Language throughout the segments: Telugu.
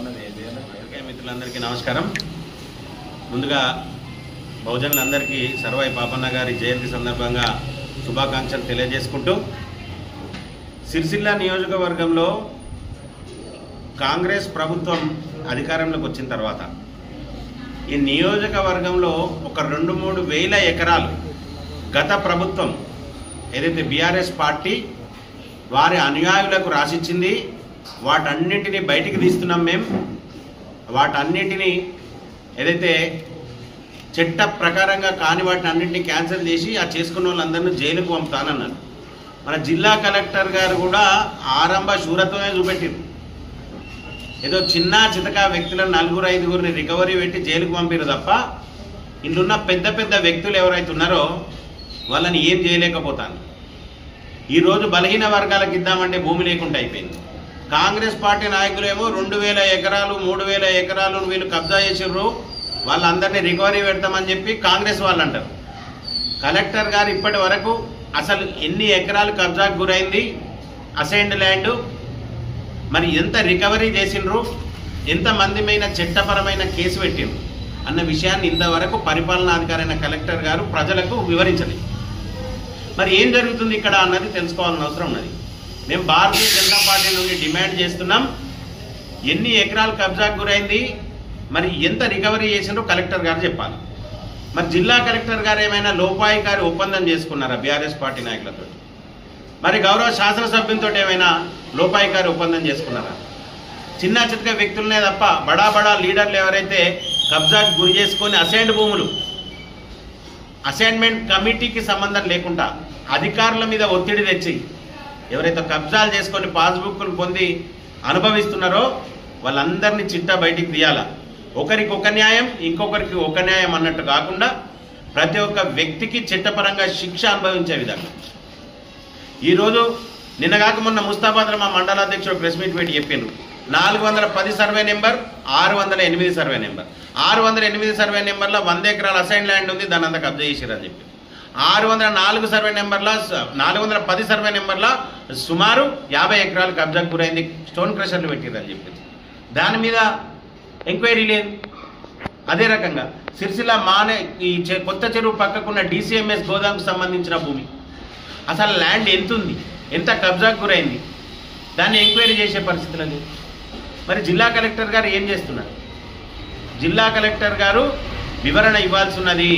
మిత్రులందరికీ నమస్కారం. ముందుగా బహుజనులందరికీ సర్వాయి పాపన్న గారి జయంతి సందర్భంగా శుభాకాంక్షలు తెలియజేసుకుంటూ, సిరిసిల్ల నియోజకవర్గంలో కాంగ్రెస్ ప్రభుత్వం అధికారంలోకి వచ్చిన తర్వాత ఈ నియోజకవర్గంలో ఒక 2-3 వేల ఎకరాలు గత ప్రభుత్వం ఏదైతే బీఆర్ఎస్ పార్టీ వారి అనుయాయులకు రాసిచ్చింది, వాటన్నింటినీ బయటికి తీస్తున్నాం. మేము వాటన్నింటినీ ఏదైతే చట్ట ప్రకారంగా కాని వాటిని అన్నింటినీ క్యాన్సిల్ చేసి ఆ చేసుకున్న వాళ్ళందరినీ జైలుకు పంపుతానన్నారు. మన జిల్లా కలెక్టర్ గారు కూడా ఆరంభ శూరత్వమే చూపెట్టారు. ఏదో చిన్న చితక వ్యక్తులను 4-5 రికవరీ పెట్టి జైలుకు పంపారు తప్ప ఇందున్న పెద్ద పెద్ద వ్యక్తులు ఎవరైతే ఉన్నారో వాళ్ళని ఏం చేయలేకపోతాను. ఈరోజు బలహీన వర్గాలకు ఇద్దామంటే భూమి లేకుండా అయిపోయింది. కాంగ్రెస్ పార్టీ నాయకులేమో 2000 ఎకరాలు 3000 ఎకరాలు వీళ్ళు కబ్జా చేసిర్రు, వాళ్ళందరినీ రికవరీ పెడతామని చెప్పి కాంగ్రెస్ వాళ్ళు అంటారు. కలెక్టర్ గారు ఇప్పటి వరకు అసలు ఎన్ని ఎకరాలు కబ్జాకు గురైంది, అసైన్డ్ ల్యాండ్, మరి ఎంత రికవరీ చేసిండ్రు, ఎంతమంది మీద చట్టపరమైన కేసు పెట్టిండ్రు అన్న విషయాన్ని ఇంతవరకు పరిపాలనాధికారైన కలెక్టర్ గారు ప్రజలకు వివరించలేదు. మరి ఏం జరుగుతుంది ఇక్కడ అన్నది తెలుసుకోవాల్సిన అవసరం ఉన్నది. మేము భారతీయ జనతా పార్టీ నుండి డిమాండ్ చేస్తున్నాం, ఎన్ని ఎకరాలు కబ్జాకు గురైంది, మరి ఎంత రికవరీ చేసిండ్రో కలెక్టర్ గారు చెప్పాలి. మరి జిల్లా కలెక్టర్ గారు ఏమైనా లోపాయికారి ఒప్పందం చేసుకున్నారా బీఆర్ఎస్ పార్టీ నాయకులతో? మరి గౌరవ శాసనసభ్యులతో ఏమైనా లోపాయికారి ఒప్పందం చేసుకున్నారా? చిన్న చితక వ్యక్తులనే తప్ప బడా బడా లీడర్లు ఎవరైతే కబ్జాకు గురి చేసుకొని అసైన్డ్ భూములు అసైన్మెంట్ కమిటీకి సంబంధం లేకుండా అధికారుల మీద ఒత్తిడి తెచ్చి ఎవరైతే కబ్జాలు చేసుకొని పాస్బుక్లు పొంది అనుభవిస్తున్నారో వాళ్ళందరినీ చిట్టా బయటికి తీయాలా. ఒకరికి ఒక న్యాయం ఇంకొకరికి ఒక న్యాయం అన్నట్టు కాకుండా ప్రతి ఒక్క వ్యక్తికి చట్టపరంగా శిక్ష అనుభవించే విధంగా. ఈరోజు నిన్నగాక మొన్న ముస్తాబాద్లో మా మండలాధ్యక్షుడు ప్రెస్ మీట్ పెట్టి చెప్పిండ్రు, 410 survey number, 608 survey number. 608 survey నెంబర్లో 100 ఎకరాల అసైన్ ల్యాండ్ ఉంది, దాని అంతా కబ్జా చేసిరని చెప్పి. 604 సర్వే నెంబర్ల 410 సర్వే నెంబర్ల సుమారు 50 ఎకరాలు కబ్జాకు గురైంది, స్టోన్ క్రషర్లు పెట్టిరని చెప్పి దాని మీద ఎంక్వైరీ లేదు. అదే రకంగా సిరిసిల్ల మానే ఈ కొత్త చెరువు పక్కకున్న DCMS గోదాంకు సంబంధించిన భూమి అసలు ల్యాండ్ ఎంత ఉంది, ఎంత కబ్జాకు గురైంది, దాన్ని ఎంక్వైరీ చేసే పరిస్థితులు లేదు. మరి జిల్లా కలెక్టర్ గారు ఏం చేస్తున్నారు? జిల్లా కలెక్టర్ గారు వివరణ ఇవ్వాల్సి ఉన్నది.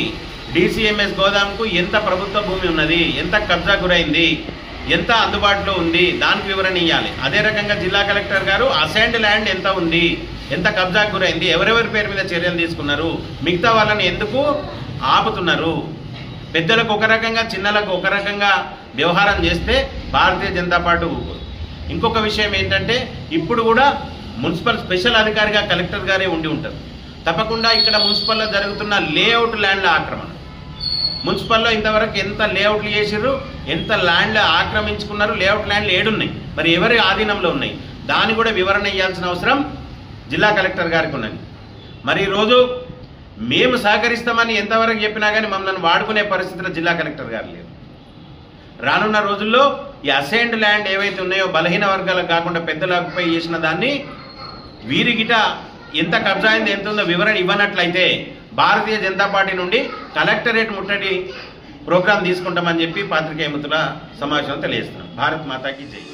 DCMS గోదాంకు ఎంత ప్రభుత్వ భూమి ఉన్నది, ఎంత కబ్జా గురైంది, ఎంత అందుబాటులో ఉంది, దానికి వివరణ ఇవ్వాలి. అదే రకంగా జిల్లా కలెక్టర్ గారు అసైన్డ్ ల్యాండ్ ఎంత ఉంది, ఎంత కబ్జాకు గురైంది, ఎవరెవరి పేరు మీద చర్యలు తీసుకున్నారు, మిగతా వాళ్ళని ఎందుకు ఆపుతున్నారు, పెద్దలకు ఒక రకంగా చిన్నలకు ఒక రకంగా వ్యవహారం చేస్తే భారతీయ జనతా పార్టీ ఊరుకోదు. ఇంకొక విషయం ఏంటంటే ఇప్పుడు కూడా మున్సిపల్ స్పెషల్ అధికారిగా కలెక్టర్ గారే ఉండి ఉంటారు. తప్పకుండా ఇక్కడ మున్సిపల్లో జరుగుతున్న లేఅవుట్ ల్యాండ్ల ఆక్రమణ, మున్సిపల్లో ఇంతవరకు ఎంత లేఅవుట్లు చేసిర్రు, ఎంత ల్యాండ్లు ఆక్రమించుకున్నారు, లేఅవుట్ ల్యాండ్లు ఏడున్నాయి, మరి ఎవరి ఆధీనంలో ఉన్నాయి, దాన్ని కూడా వివరణ ఇవ్వాల్సిన అవసరం జిల్లా కలెక్టర్ గారికి ఉన్నది. మరి ఈరోజు మేము సహకరిస్తామని ఎంతవరకు చెప్పినా కానీ మమ్మల్ని వాడుకునే పరిస్థితిలో జిల్లా కలెక్టర్ గారు లేరు. రానున్న రోజుల్లో ఈ అసైన్డ్ ల్యాండ్ ఏవైతే ఉన్నాయో బలహీన వర్గాలకు కాకుండా పెద్దలు ఆక్యుపై చేసిన దాన్ని వీరిగిట ఎంత కబ్జా అయింది, ఎంత ఉందో వివరణ ఇవ్వనట్లయితే భారతీయ జనతా పార్టీ నుండి కలెక్టరేట్ ముట్టడి ప్రోగ్రాం తీసుకుంటామని చెప్పి పాత్రికేయ మిత్రుల సమావేశంలో తెలియజేస్తున్నాం. భారత్ మాతాకి జై.